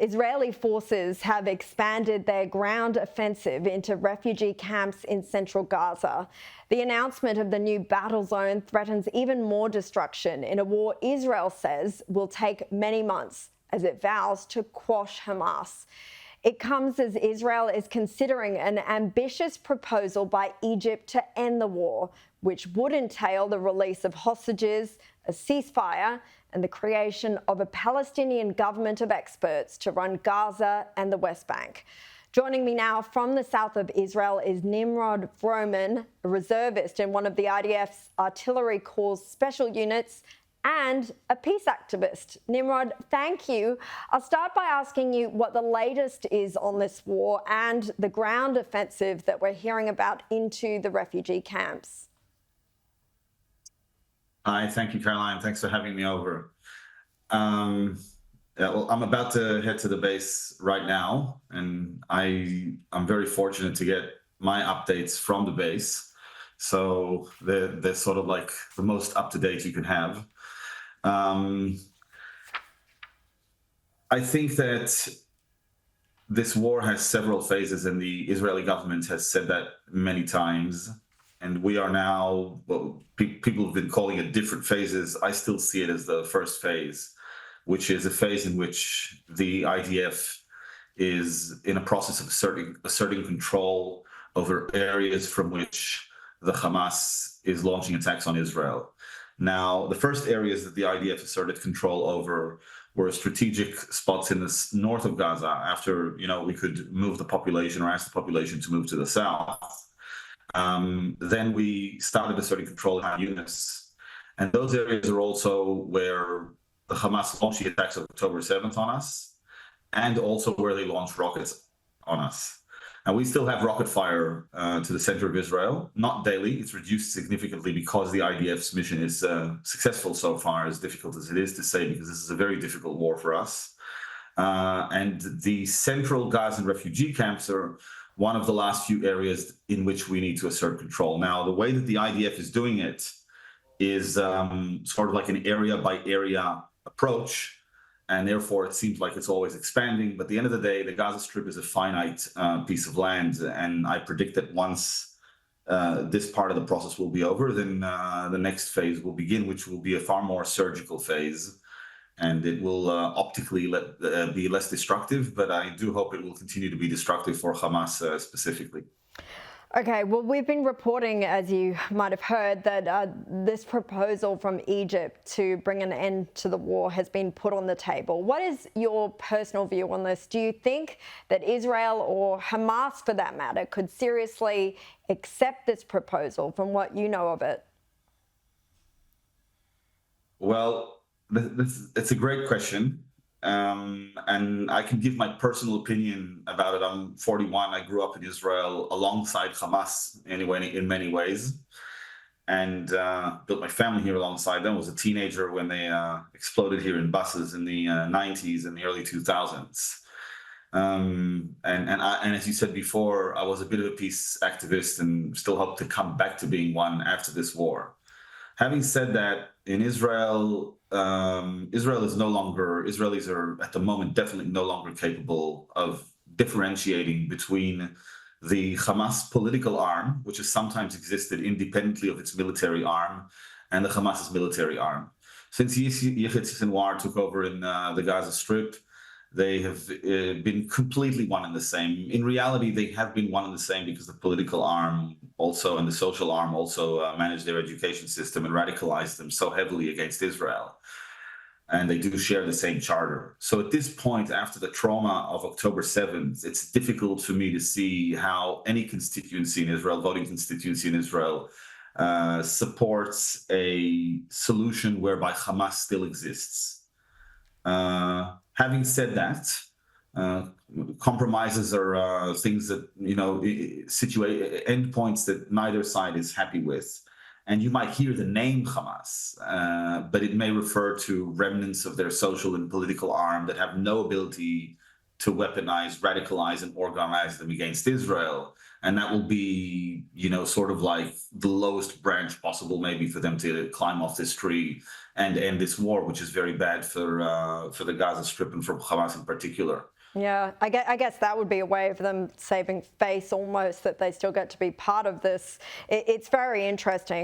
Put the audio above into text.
Israeli forces have expanded their ground offensive into refugee camps in central Gaza. The announcement of the new battle zone threatens even more destruction in a war Israel says will take many months as it vows to quash Hamas. It comes as Israel is considering an ambitious proposal by Egypt to end the war, which would entail the release of hostages, a ceasefire, and the creation of a Palestinian government of experts to run Gaza and the West Bank. Joining me now from the south of Israel is Nimrod Vromen, a reservist in one of the IDF's artillery corps special units and a peace activist. Nimrod, thank you. I'll start by asking you what the latest is on this war and the ground offensive that we're hearing about into the refugee camps. Hi, thank you, Caroline. Thanks for having me over. I'm about to head to the base right now, and I'm very fortunate to get my updates from the base. So they're sort of like the most up-to-date you can have. I think that this war has several phases, and the Israeli government has said that many times. And we are now, well, people have been calling it different phases. I still see it as the first phase, which is a phase in which the IDF is in a process of asserting control over areas from which the Hamas is launching attacks on Israel. Now, the first areas that the IDF asserted control over were strategic spots in the north of Gaza after, we could move the population or ask the population to move to the south. Then we started asserting control in our units. And those areas are also where the Hamas launched the attacks of October 7th on us, and also where they launched rockets on us. And we still have rocket fire to the center of Israel, not daily. It's reduced significantly because the IDF's mission is successful so far, as difficult as it is to say, because this is a very difficult war for us. And the central Gazan refugee camps are one of the last few areas in which we need to assert control. Now, the way that the IDF is doing it is sort of like an area by area approach, and therefore it seems like it's always expanding. But at the end of the day, the Gaza Strip is a finite piece of land, and I predict that once this part of the process will be over, then the next phase will begin, which will be a far more surgical phase. And it will optically be less destructive, but I do hope it will continue to be destructive for Hamas specifically. Okay, well, we've been reporting, as you might have heard, that this proposal from Egypt to bring an end to the war has been put on the table. What is your personal view on this? Do you think that Israel, or Hamas for that matter, could seriously accept this proposal from what you know of it? Well, it's a great question, and I can give my personal opinion about it. I'm 41. I grew up in Israel alongside Hamas, anyway, in many ways, and built my family here alongside them. I was a teenager when they exploded here in buses in the 90s and the early 2000s. And as you said before, I was a bit of a peace activist and still hope to come back to being one after this war. Having said that, in Israel, Israelis are at the moment definitely no longer capable of differentiating between the Hamas political arm, which has sometimes existed independently of its military arm, and the Hamas's military arm. Since Yahya Sinwar took over in the Gaza Strip, they have been completely one and the same. In reality, they have been one and the same because the political arm also and the social arm also managed their education system and radicalized them so heavily against Israel. And they do share the same charter. So at this point, after the trauma of October 7th, it's difficult for me to see how any constituency in Israel, voting constituency in Israel, supports a solution whereby Hamas still exists. Having said that, compromises are things that, situate endpoints that neither side is happy with. And you might hear the name Hamas, but it may refer to remnants of their social and political arm that have no ability to weaponize, radicalize, and organize them against Israel. And that will be, sort of like the lowest branch possible, maybe, for them to climb off this tree and end this war, which is very bad for the Gaza Strip and for Hamas in particular. Yeah, I guess that would be a way of them saving face almost, that they still get to be part of this. It's very interesting.